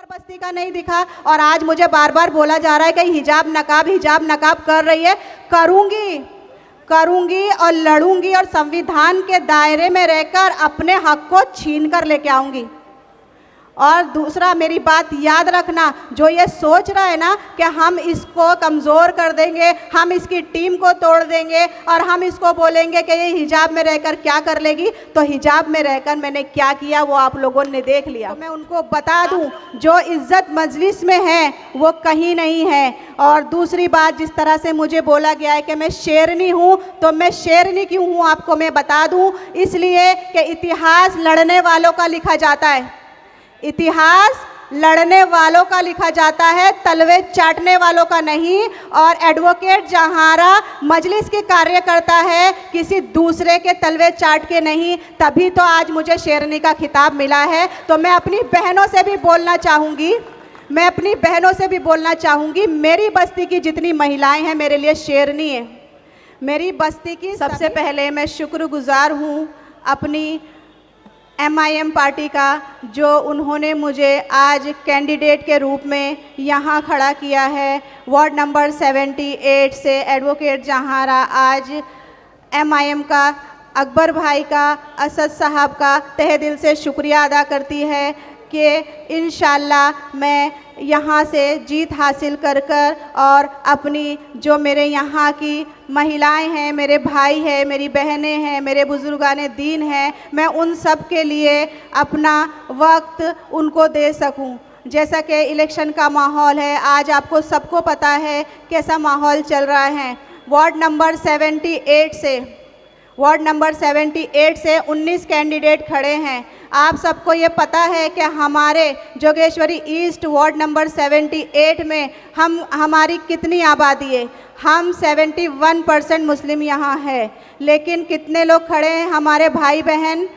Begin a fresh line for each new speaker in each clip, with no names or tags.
बार बस्ती का नहीं दिखा और आज मुझे बार बार बोला जा रहा है कि हिजाब नकाब कर रही है। करूंगी और लड़ूंगी और संविधान के दायरे में रहकर अपने हक को छीन कर लेके आऊंगी। और दूसरा, मेरी बात याद रखना, जो ये सोच रहा है ना कि हम इसको कमज़ोर कर देंगे, हम इसकी टीम को तोड़ देंगे और हम इसको बोलेंगे कि ये हिजाब में रहकर क्या कर लेगी, तो हिजाब में रहकर मैंने क्या किया वो आप लोगों ने देख लिया। तो मैं उनको बता दूं, जो इज़्ज़त मजलिस में है वो कहीं नहीं है। और दूसरी बात, जिस तरह से मुझे बोला गया है कि मैं शेरनी हूँ, तो मैं शेरनी क्यों हूँ आपको मैं बता दूँ। इसलिए कि इतिहास लड़ने वालों का लिखा जाता है, इतिहास लड़ने वालों का लिखा जाता है, तलवे चाटने वालों का नहीं। और एडवोकेट जहारा मजलिस के कार्यकर्ता है, किसी दूसरे के तलवे चाट के नहीं, तभी तो आज मुझे शेरनी का खिताब मिला है। तो मैं अपनी बहनों से भी बोलना चाहूँगी, मेरी बस्ती की जितनी महिलाएं हैं मेरे लिए शेरनी है। मेरी बस्ती की सबसे पहले मैं शुक्रगुजार हूँ अपनी MIM पार्टी का, जो उन्होंने मुझे आज कैंडिडेट के रूप में यहाँ खड़ा किया है। वार्ड नंबर 78 से एडवोकेट जहारा आज MIM का, अकबर भाई का, असद साहब का तहे दिल से शुक्रिया अदा करती है कि इंशाल्लाह मैं यहाँ से जीत हासिल कर और अपनी जो मेरे यहाँ की महिलाएं हैं, मेरे भाई हैं, मेरी बहनें हैं, मेरे बुजुर्गान दीन हैं, मैं उन सब के लिए अपना वक्त उनको दे सकूं। जैसा कि इलेक्शन का माहौल है, आज आपको सबको पता है कैसा माहौल चल रहा है। वार्ड नंबर 78 से 19 कैंडिडेट खड़े हैं। आप सबको ये पता है कि हमारे जोगेश्वरी ईस्ट वार्ड नंबर 78 में हमारी कितनी आबादी है। हम 71% मुस्लिम यहाँ है, लेकिन कितने लोग खड़े हैं हमारे भाई बहन,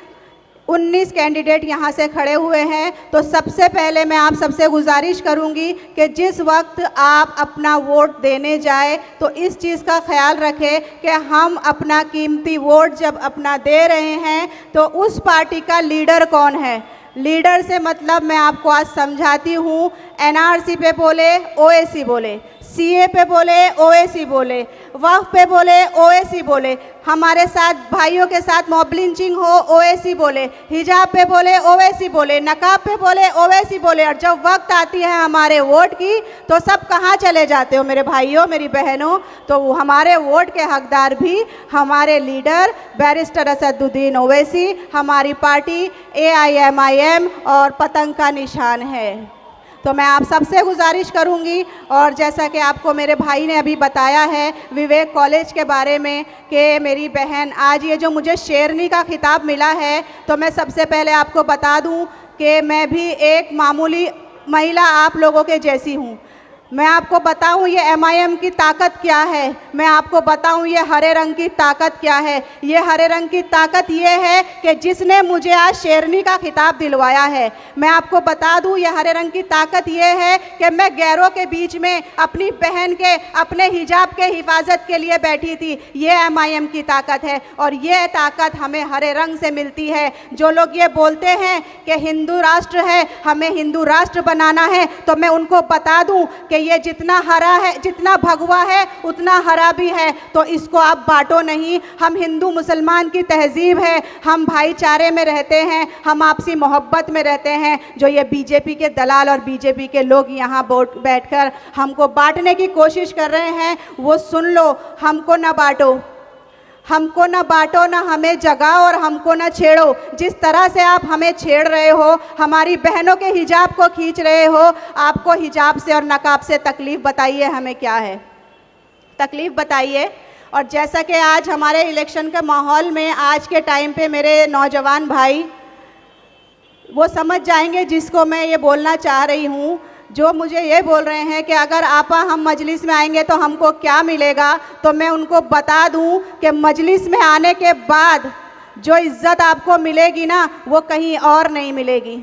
19 कैंडिडेट यहाँ से खड़े हुए हैं। तो सबसे पहले मैं आप सबसे गुजारिश करूँगी कि जिस वक्त आप अपना वोट देने जाए तो इस चीज़ का ख्याल रखें कि हम अपना कीमती वोट जब अपना दे रहे हैं तो उस पार्टी का लीडर कौन है। लीडर से मतलब मैं आपको आज समझाती हूँ। NRC पे बोले OAC बोले, CA पे बोले OAC बोले, वक्फ पे बोले OAC बोले, हमारे साथ भाइयों के साथ मॉब लिंचिंग हो OAC बोले, हिजाब पे बोले OAC बोले, नकाब पे बोले OAC बोले। और जब वक्त आती है हमारे वोट की तो सब कहाँ चले जाते हो मेरे भाइयों, मेरी बहनों। तो हमारे वोट के हकदार भी हमारे लीडर बैरिस्टर असदुद्दीन ओवैसी, हमारी पार्टी AIMIM और पतंग का निशान है। तो मैं आप सबसे गुजारिश करूंगी, और जैसा कि आपको मेरे भाई ने अभी बताया है विवेक कॉलेज के बारे में कि मेरी बहन आज ये जो मुझे शेरनी का खिताब मिला है, तो मैं सबसे पहले आपको बता दूं कि मैं भी एक मामूली महिला आप लोगों के जैसी हूं। मैं आपको बताऊं ये MIM की ताकत क्या है, मैं आपको बताऊं ये हरे रंग की ताकत क्या है। ये हरे रंग की ताकत ये है कि जिसने मुझे आज शेरनी का खिताब दिलवाया है। मैं आपको बता दूं ये हरे रंग की ताकत ये है कि मैं गैरों के बीच में अपनी बहन के, अपने हिजाब के हिफाजत के लिए बैठी थी। ये MIM की ताकत है और ये ताकत हमें हरे रंग से मिलती है। जो लोग ये बोलते हैं कि हिंदू राष्ट्र है, हमें हिंदू राष्ट्र बनाना है, तो मैं उनको बता दूं कि ये जितना हरा है, जितना भगवा है उतना हरा भी है। तो इसको आप बांटो नहीं। हम हिंदू मुसलमान की तहजीब है, हम भाईचारे में रहते हैं, हम आपसी मोहब्बत में रहते हैं। जो ये बीजेपी के दलाल और बीजेपी के लोग यहाँ बैठकर हमको बांटने की कोशिश कर रहे हैं, वो सुन लो, हमको ना बांटो, हमको ना बांटो, ना हमें जगाओ और हमको ना छेड़ो। जिस तरह से आप हमें छेड़ रहे हो, हमारी बहनों के हिजाब को खींच रहे हो, आपको हिजाब से और नकाब से तकलीफ़ बताइए हमें क्या है, तकलीफ़ बताइए। और जैसा कि आज हमारे इलेक्शन के माहौल में आज के टाइम पे मेरे नौजवान भाई वो समझ जाएंगे जिसको मैं ये बोलना चाह रही हूँ। जो मुझे ये बोल रहे हैं कि अगर आपा हम मजलिस में आएंगे तो हमको क्या मिलेगा, तो मैं उनको बता दूं कि मजलिस में आने के बाद जो इज़्ज़त आपको मिलेगी ना वो कहीं और नहीं मिलेगी,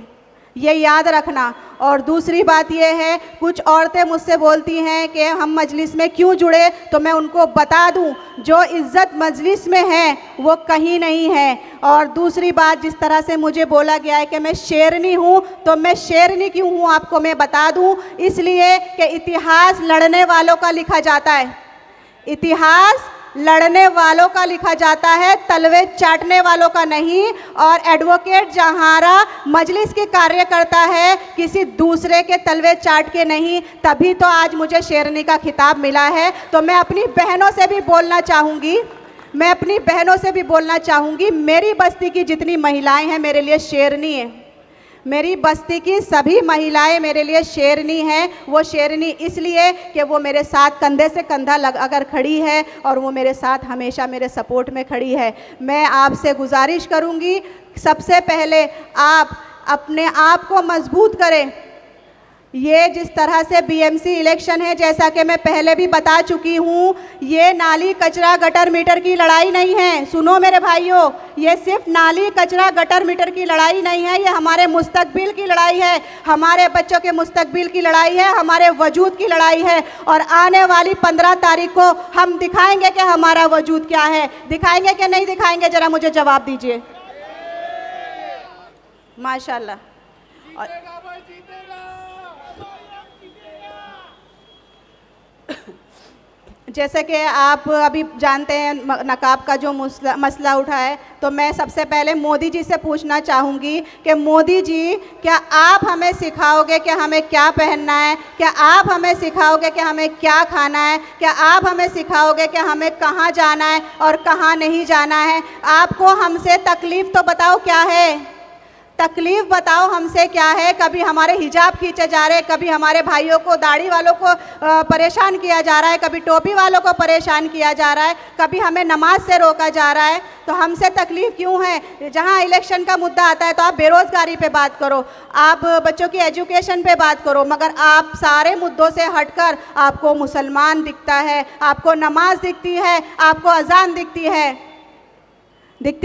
ये याद रखना। और दूसरी बात ये है, कुछ औरतें मुझसे बोलती हैं कि हम मजलिस में क्यों जुड़े, तो मैं उनको बता दूं, जो इज़्ज़त मजलिस में है वो कहीं नहीं है। और दूसरी बात, जिस तरह से मुझे बोला गया है कि मैं शेरनी हूँ, तो मैं शेरनी क्यों हूँ आपको मैं बता दूं, इसलिए कि इतिहास लड़ने वालों का लिखा जाता है। इतिहास लड़ने वालों का लिखा जाता है, तलवे चाटने वालों का नहीं। और एडवोकेट जहारा मजलिस के कार्य करता है, किसी दूसरे के तलवे चाट के नहीं, तभी तो आज मुझे शेरनी का खिताब मिला है। तो मैं अपनी बहनों से भी बोलना चाहूँगी, मेरी बस्ती की जितनी महिलाएं हैं मेरे लिए शेरनी है। मेरी बस्ती की सभी महिलाएं मेरे लिए शेरनी हैं। वो शेरनी इसलिए कि वो मेरे साथ कंधे से कंधा अगर खड़ी है और वो मेरे साथ हमेशा मेरे सपोर्ट में खड़ी है। मैं आपसे गुजारिश करूंगी, सबसे पहले आप अपने आप को मजबूत करें। ये जिस तरह से बीएमसी इलेक्शन है, जैसा कि मैं पहले भी बता चुकी हूँ, ये नाली कचरा गटर मीटर की लड़ाई नहीं है। सुनो मेरे भाइयों, ये सिर्फ नाली कचरा गटर मीटर की लड़ाई नहीं है, ये हमारे मुस्तकबिल की लड़ाई है, हमारे बच्चों के मुस्तकबिल की लड़ाई है, हमारे वजूद की लड़ाई है। और आने वाली 15 तारीख को हम दिखाएंगे कि हमारा वजूद क्या है। दिखाएंगे कि नहीं दिखाएंगे, ज़रा मुझे जवाब दीजिए। माशाल्लाह। और जैसे कि आप अभी जानते हैं नकाब का जो मसला उठा है, तो मैं सबसे पहले मोदी जी से पूछना चाहूँगी कि मोदी जी, क्या आप हमें सिखाओगे कि हमें क्या पहनना है? क्या आप हमें सिखाओगे कि हमें क्या खाना है? क्या आप हमें सिखाओगे कि हमें कहाँ जाना है और कहाँ नहीं जाना है? आपको हमसे तकलीफ़ तो बताओ क्या है, तकलीफ़ बताओ हमसे क्या है। कभी हमारे हिजाब खींचे जा रहे हैं, कभी हमारे भाइयों को, दाढ़ी वालों को परेशान किया जा रहा है, कभी टोपी वालों को परेशान किया जा रहा है, कभी हमें नमाज से रोका जा रहा है। तो हमसे तकलीफ़ क्यों है? जहाँ इलेक्शन का मुद्दा आता है तो आप बेरोज़गारी पे बात करो, आप बच्चों की एजुकेशन पे बात करो, मगर आप सारे मुद्दों से हटकर आपको मुसलमान दिखता है, आपको नमाज दिखती है, आपको अजान दिखती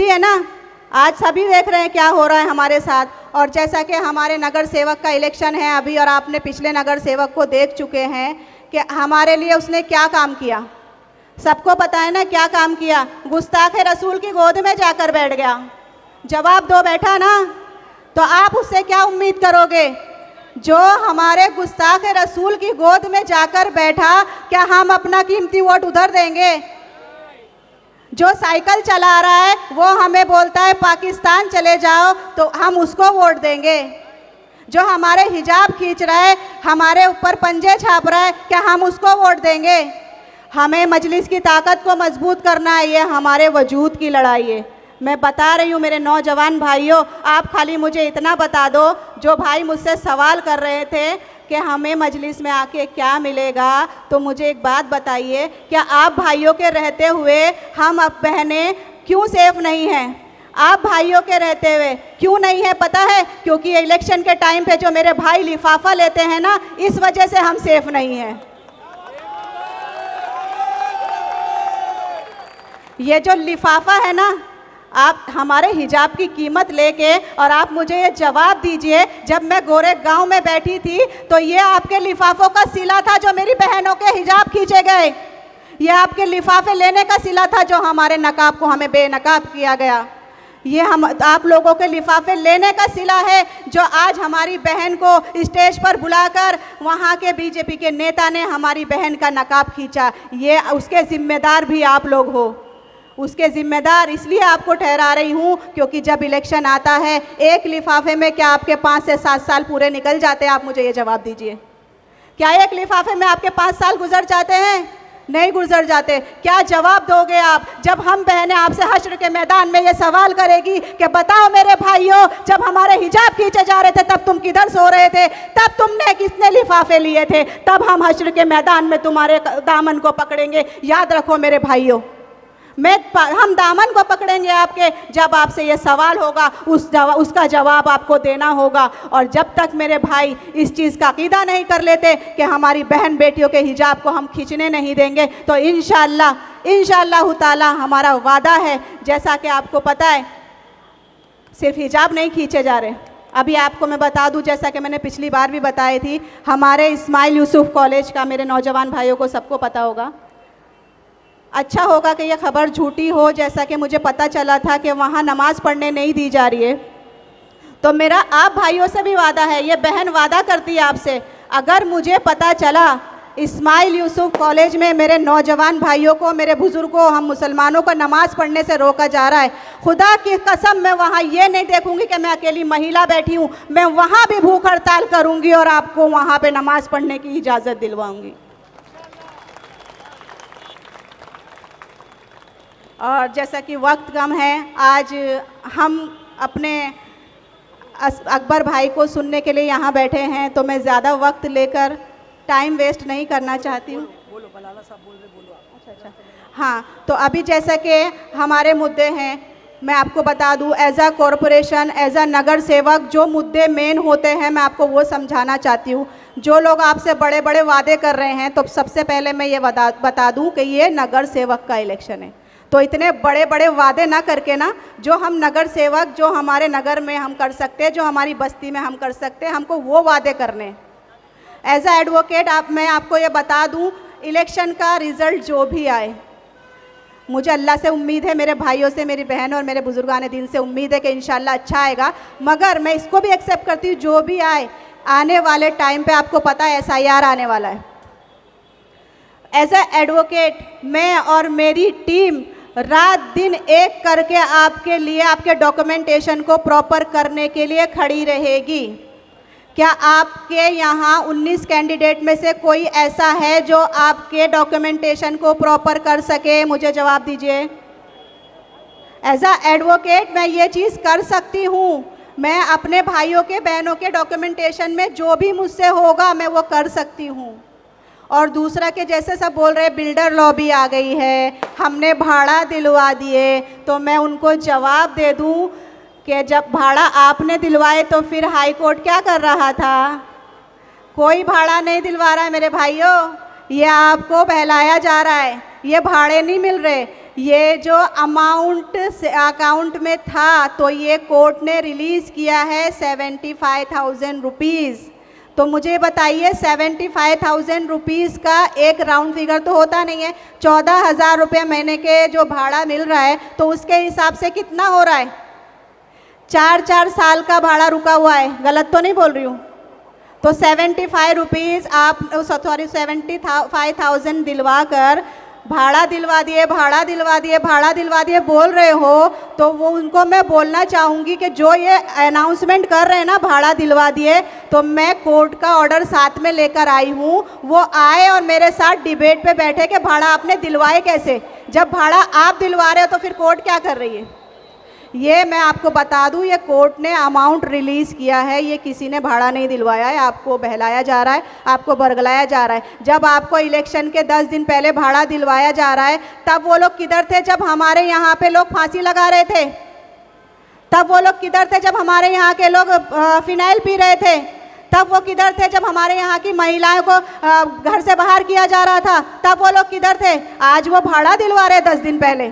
है ना। आज सभी देख रहे हैं क्या हो रहा है हमारे साथ। और जैसा कि हमारे नगर सेवक का इलेक्शन है अभी, और आपने पिछले नगर सेवक को देख चुके हैं कि हमारे लिए उसने क्या काम किया, सबको पता है ना क्या काम किया। गुस्ताख रसूल की गोद में जाकर बैठ गया। जवाब दो बैठा ना, तो आप उससे क्या उम्मीद करोगे? जो हमारे गुस्ताख रसूल की गोद में जाकर बैठा, क्या हम अपना कीमती वोट उधर देंगे? जो साइकिल चला रहा है वो हमें बोलता है पाकिस्तान चले जाओ, तो हम उसको वोट देंगे? जो हमारे हिजाब खींच रहा है, हमारे ऊपर पंजे छाप रहा है, क्या हम उसको वोट देंगे? हमें मजलिस की ताकत को मजबूत करना है, ये हमारे वजूद की लड़ाई है। मैं बता रही हूँ मेरे नौजवान भाइयों, आप खाली मुझे इतना बता दो, जो भाई मुझसे सवाल कर रहे थे कि हमें मजलिस में आके क्या मिलेगा, तो मुझे एक बात बताइए, क्या आप भाइयों के रहते हुए हम अब बहनें क्यों सेफ नहीं हैं? आप भाइयों के रहते हुए क्यों नहीं है पता है? क्योंकि इलेक्शन के टाइम पे जो मेरे भाई लिफाफा लेते हैं ना, इस वजह से हम सेफ नहीं हैं। ये जो लिफाफा है ना, आप हमारे हिजाब की कीमत लेके, और आप मुझे ये जवाब दीजिए, जब मैं गोरे गांव में बैठी थी तो ये आपके लिफाफों का सिला था जो मेरी बहनों के हिजाब खींचे गए। ये आपके लिफाफे लेने का सिला था जो हमारे नकाब को हमें बेनकाब किया गया। ये हम आप लोगों के लिफाफे लेने का सिला है जो आज हमारी बहन को स्टेज पर बुलाकर वहाँ के बीजेपी के नेता ने हमारी बहन का नकाब खींचा। ये उसके ज़िम्मेदार भी आप लोग हो। उसके ज़िम्मेदार इसलिए आपको ठहरा रही हूँ क्योंकि जब इलेक्शन आता है, एक लिफाफे में क्या आपके 5 से 7 साल पूरे निकल जाते हैं? आप मुझे ये जवाब दीजिए। क्या एक लिफाफे में आपके 5 साल गुजर जाते हैं? नहीं गुजर जाते। क्या जवाब दोगे आप जब हम बहनें आपसे हश्र के मैदान में ये सवाल करेगी कि बताओ मेरे भाइयों, जब हमारे हिजाब खींचे जा रहे थे तब तुम किधर सो रहे थे? तब तुमने कितने लिफाफे लिए थे? तब हम हश्र के मैदान में तुम्हारे दामन को पकड़ेंगे। याद रखो मेरे भाइयों, हम दामन को पकड़ेंगे आपके, जब आपसे ये सवाल होगा उसका जवाब आपको देना होगा। और जब तक मेरे भाई इस चीज़ का अकीदा नहीं कर लेते कि हमारी बहन बेटियों के हिजाब को हम खींचने नहीं देंगे, तो इंशाअल्लाह ताला हमारा वादा है, जैसा कि आपको पता है, सिर्फ हिजाब नहीं खींचे जा रहे, अभी आपको मैं बता दूं, जैसा कि मैंने पिछली बार भी बताई थी, हमारे इस्माइल यूसुफ कॉलेज का, मेरे नौजवान भाइयों को सबको पता होगा, अच्छा होगा कि यह खबर झूठी हो, जैसा कि मुझे पता चला था कि वहाँ नमाज़ पढ़ने नहीं दी जा रही है। तो मेरा आप भाइयों से भी वादा है, ये बहन वादा करती है आपसे, अगर मुझे पता चला इस्माइल यूसुफ कॉलेज में मेरे नौजवान भाइयों को, मेरे बुज़ुर्गों, हम मुसलमानों को नमाज़ पढ़ने से रोका जा रहा है, खुदा की कसम मैं वहाँ ये नहीं देखूंगी कि मैं अकेली महिला बैठी हूँ, मैं वहाँ भी भूख हड़ताल करूँगी और आपको वहाँ पे नमाज़ पढ़ने की इजाज़त दिलवाऊँगी। और जैसा कि वक्त कम है, आज हम अपने अकबर भाई को सुनने के लिए यहाँ बैठे हैं, तो मैं ज़्यादा वक्त लेकर टाइम वेस्ट नहीं करना चाहती हूँ। बोलो बलाला साहब बोल रहे, बोलो आप। अच्छा, हाँ, तो अभी जैसा कि हमारे मुद्दे हैं, मैं आपको बता दूँ, as a corporation, as a नगर सेवक, जो मुद्दे मेन होते हैं मैं आपको वो समझाना चाहती हूँ। जो लोग आपसे बड़े बड़े वादे कर रहे हैं, तो सबसे पहले मैं ये बता दूँ कि ये नगर सेवक का इलेक्शन है, तो इतने बड़े बड़े वादे ना करके ना, जो हम नगर सेवक, जो हमारे नगर में हम कर सकते हैं, जो हमारी बस्ती में हम कर सकते हैं, हमको वो वादे करने। एज अ एडवोकेट मैं आपको ये बता दूं, इलेक्शन का रिज़ल्ट जो भी आए, मुझे अल्लाह से उम्मीद है, मेरे भाइयों से, मेरी बहन और मेरे बुजुर्गान दीन से उम्मीद है कि इंशाल्लाह अच्छा आएगा, मगर मैं इसको भी एक्सेप्ट करती हूँ, जो भी आए, आने वाले टाइम पे आपको पता है SIR आने वाला है। एज अ एडवोकेट मैं और मेरी टीम रात दिन एक करके आपके लिए, आपके डॉक्यूमेंटेशन को प्रॉपर करने के लिए खड़ी रहेगी। क्या आपके यहाँ 19 कैंडिडेट में से कोई ऐसा है जो आपके डॉक्यूमेंटेशन को प्रॉपर कर सके? मुझे जवाब दीजिए। एज अ एडवोकेट मैं ये चीज़ कर सकती हूँ, मैं अपने भाइयों के, बहनों के डॉक्यूमेंटेशन में जो भी मुझसे होगा मैं वो कर सकती हूँ। और दूसरा के जैसे सब बोल रहे बिल्डर लॉबी आ गई है, हमने भाड़ा दिलवा दिए, तो मैं उनको जवाब दे दूं कि जब भाड़ा आपने दिलवाए तो फिर हाई कोर्ट क्या कर रहा था? कोई भाड़ा नहीं दिलवा रहा है मेरे भाइयों, ये आपको बहलाया जा रहा है, ये भाड़े नहीं मिल रहे, ये जो अमाउंट अकाउंट में था तो ये कोर्ट ने रिलीज़ किया है 75,000 रुपीज़। तो मुझे बताइए 75,000 रुपीज़ का एक राउंड फिगर तो होता नहीं है, 14,000 रुपये महीने के जो भाड़ा मिल रहा है, तो उसके हिसाब से कितना हो रहा है? 4 साल का भाड़ा रुका हुआ है, गलत तो नहीं बोल रही हूँ? तो 75 रुपीज़ आप, सॉरी 75,000 दिलवा कर भाड़ा दिलवा दिए, भाड़ा दिलवा दिए, भाड़ा दिलवा दिए बोल रहे हो, तो वो उनको मैं बोलना चाहूँगी कि जो ये अनाउंसमेंट कर रहे हैं ना भाड़ा दिलवा दिए, तो मैं कोर्ट का ऑर्डर साथ में लेकर आई हूँ, वो आए और मेरे साथ डिबेट पे बैठे कि भाड़ा आपने दिलवाए कैसे? जब भाड़ा आप दिलवा रहे हो तो फिर कोर्ट क्या कर रही है? ये मैं आपको बता दूं, ये कोर्ट ने अमाउंट रिलीज़ किया है, ये किसी ने भाड़ा नहीं दिलवाया है, आपको बहलाया जा रहा है, आपको बरगलाया जा रहा है। जब आपको इलेक्शन के 10 दिन पहले भाड़ा दिलवाया जा रहा है, तब वो लोग किधर थे जब हमारे यहाँ पे लोग फांसी लगा रहे थे? तब वो लोग किधर थे जब हमारे यहाँ के लोग फिनाइल पी रहे थे? तब वो किधर थे जब हमारे यहाँ की महिलाओं को घर से बाहर किया जा रहा था? तब वो लोग किधर थे? आज वो भाड़ा दिलवा रहे 10 दिन पहले।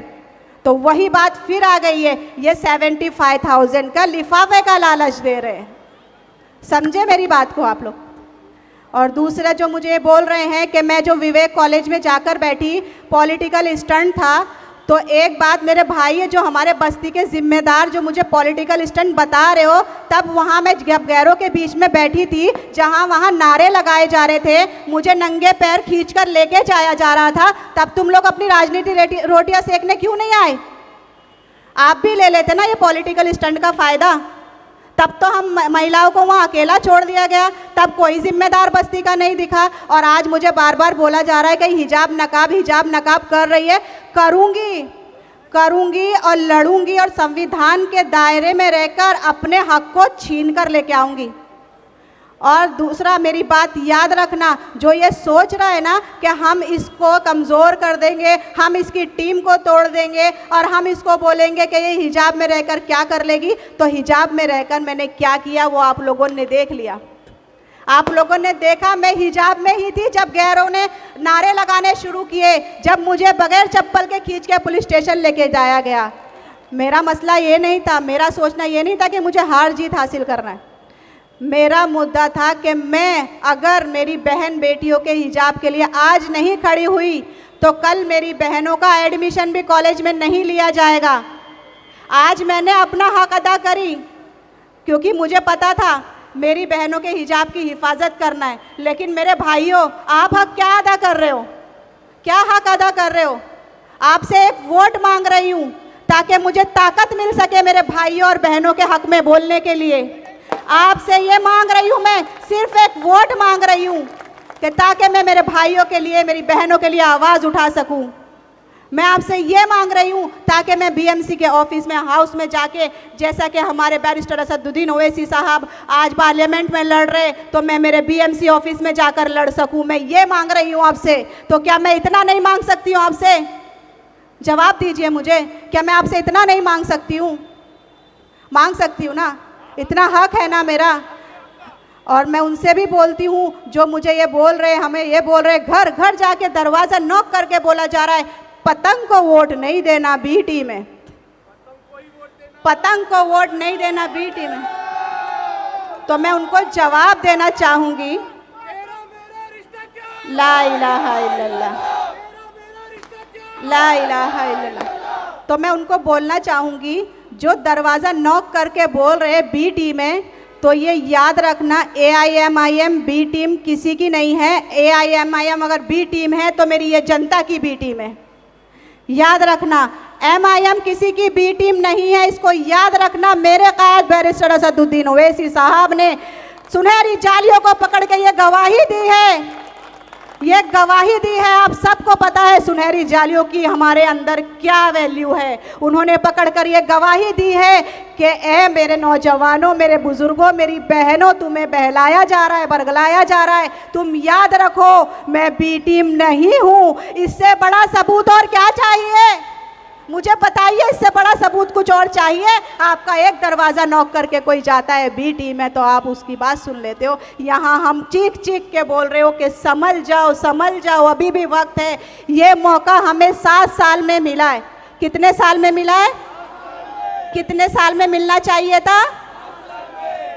तो वही बात फिर आ गई है, ये 75,000 का लिफाफे का लालच दे रहे हैं। समझे मेरी बात को आप लोग? और दूसरा जो मुझे बोल रहे हैं कि मैं जो विवेक कॉलेज में जाकर बैठी, पॉलिटिकल स्टंट था, तो एक बात मेरे भाई है जो हमारे बस्ती के जिम्मेदार, जो मुझे पॉलिटिकल स्टंट बता रहे हो, तब वहाँ मैं गैरों के बीच में बैठी थी, जहाँ वहाँ नारे लगाए जा रहे थे, मुझे नंगे पैर खींचकर लेके जाया जा रहा था, तब तुम लोग अपनी राजनीति रोटियां सेकने क्यों नहीं आए? आप भी ले लेते ना ये पॉलिटिकल स्टंट का फ़ायदा। तब तो हम महिलाओं को वहाँ अकेला छोड़ दिया गया, तब कोई जिम्मेदार बस्ती का नहीं दिखा, और आज मुझे बार बार बोला जा रहा है कि हिजाब नकाब कर रही है। करूँगी और लड़ूंगी और संविधान के दायरे में रहकर अपने हक को छीन कर लेके आऊँगी। और दूसरा मेरी बात याद रखना, जो ये सोच रहा है ना कि हम इसको कमज़ोर कर देंगे, हम इसकी टीम को तोड़ देंगे और हम इसको बोलेंगे कि ये हिजाब में रहकर क्या कर लेगी, तो हिजाब में रहकर मैंने क्या किया वो आप लोगों ने देख लिया। आप लोगों ने देखा, मैं हिजाब में ही थी जब गैरों ने नारे लगाने शुरू किए, जब मुझे बगैर चप्पल के खींच के पुलिस स्टेशन लेके जाया गया। मेरा मसला ये नहीं था, मेरा सोचना ये नहीं था कि मुझे हार जीत हासिल करना है। मेरा मुद्दा था कि मैं अगर मेरी बहन बेटियों के हिजाब के लिए आज नहीं खड़ी हुई तो कल मेरी बहनों का एडमिशन भी कॉलेज में नहीं लिया जाएगा। आज मैंने अपना हक अदा करी क्योंकि मुझे पता था मेरी बहनों के हिजाब की हिफाजत करना है। लेकिन मेरे भाइयों, आप हक क्या अदा कर रहे हो? क्या हक अदा कर रहे हो? आपसे एक वोट मांग रही हूँ ताकि मुझे ताकत मिल सके मेरे भाइयों और बहनों के हक में बोलने के लिए। आपसे ये मांग रही हूँ, मैं सिर्फ एक वोट मांग रही हूँ कि ताकि मैं मेरे भाइयों के लिए, मेरी बहनों के लिए आवाज़ उठा सकूँ। मैं आपसे ये मांग रही हूँ ताकि मैं बीएमसी के ऑफिस में, हाउस में जाके, जैसा कि हमारे बैरिस्टर असदुद्दीन ओवैसी साहब आज पार्लियामेंट में लड़ रहे, तो मैं मेरे बीएमसी ऑफिस में जाकर लड़ सकूँ। मैं ये मांग रही हूँ आपसे। तो क्या मैं इतना नहीं मांग सकती हूँ आपसे? जवाब दीजिए मुझे, क्या मैं आपसे इतना नहीं मांग सकती हूँ? मांग सकती हूँ ना? इतना हक है ना मेरा। और मैं उनसे भी बोलती हूँ जो मुझे ये बोल रहे, हमें ये बोल रहे, घर घर जाके दरवाज़ा नॉक करके बोला जा रहा है पतंग को वोट नहीं देना बीटी में, पतंग को वोट नहीं देना बीटी में। तो मैं उनको जवाब देना चाहूँगी, ला इलाहा इल्लल्लाह, ला इलाहा इल्लल्लाह। तो मैं उनको बोलना चाहूँगी जो दरवाज़ा नॉक करके बोल रहे बी टीम में, तो ये याद रखना AIMIM बी टीम किसी की नहीं है। AIMIM अगर बी टीम है तो मेरी ये जनता की बी टीम है। याद रखना, MIM किसी की बी टीम नहीं है, इसको याद रखना। मेरे कायद बैरिस्टर असदुद्दीन ओवैसी साहब ने सुनहरी जालियों को पकड़ के ये गवाही दी है, ये गवाही दी है। आप सबको पता है सुनहरी जालियों की हमारे अंदर क्या वैल्यू है। उन्होंने पकड़कर ये गवाही दी है कि ए मेरे नौजवानों, मेरे बुजुर्गों, मेरी बहनों, तुम्हें बहलाया जा रहा है, बरगलाया जा रहा है। तुम याद रखो मैं बी टीम नहीं हूँ। इससे बड़ा सबूत और क्या चाहिए? मुझे बताइए, इससे बड़ा सबूत कुछ और चाहिए? आपका एक दरवाज़ा नॉक करके कोई जाता है बी टीम है तो आप उसकी बात सुन लेते हो। यहाँ हम चीख चीख के बोल रहे हो कि संभल जाओ, संभल जाओ, अभी भी वक्त है। ये मौका हमें 7 साल में मिला है। कितने साल में मिला है? कितने साल में मिलना चाहिए था?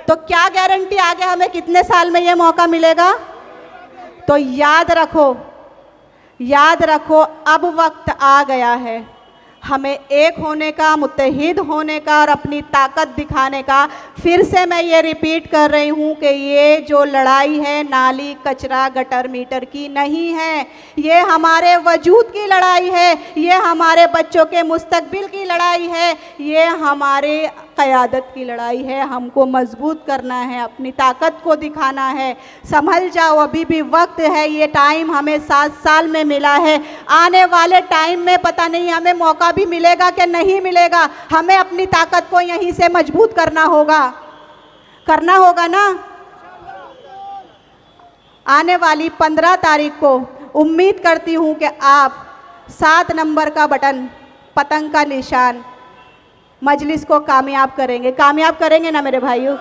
तो क्या गारंटी आगे हमें कितने साल में ये मौका मिलेगा? तो याद रखो, याद रखो, अब वक्त आ गया है हमें एक होने का, मुत्तहिद होने का और अपनी ताकत दिखाने का। फिर से मैं ये रिपीट कर रही हूँ कि ये जो लड़ाई है नाली, कचरा, गटर, मीटर की नहीं है। ये हमारे वजूद की लड़ाई है, ये हमारे बच्चों के मुस्तकबिल की लड़ाई है, ये हमारे क़यादत की लड़ाई है। हमको मजबूत करना है, अपनी ताकत को दिखाना है। संभल जाओ, अभी भी वक्त है। ये टाइम हमें 7 साल में मिला है। आने वाले टाइम में पता नहीं हमें मौका भी मिलेगा कि नहीं मिलेगा। हमें अपनी ताकत को यहीं से मजबूत करना होगा, करना होगा ना। आने वाली 15 तारीख को उम्मीद करती हूँ कि आप 7 नंबर का बटन, पतंग का निशान, मजलिस को कामयाब करेंगे। कामयाब करेंगे ना मेरे भाइयों?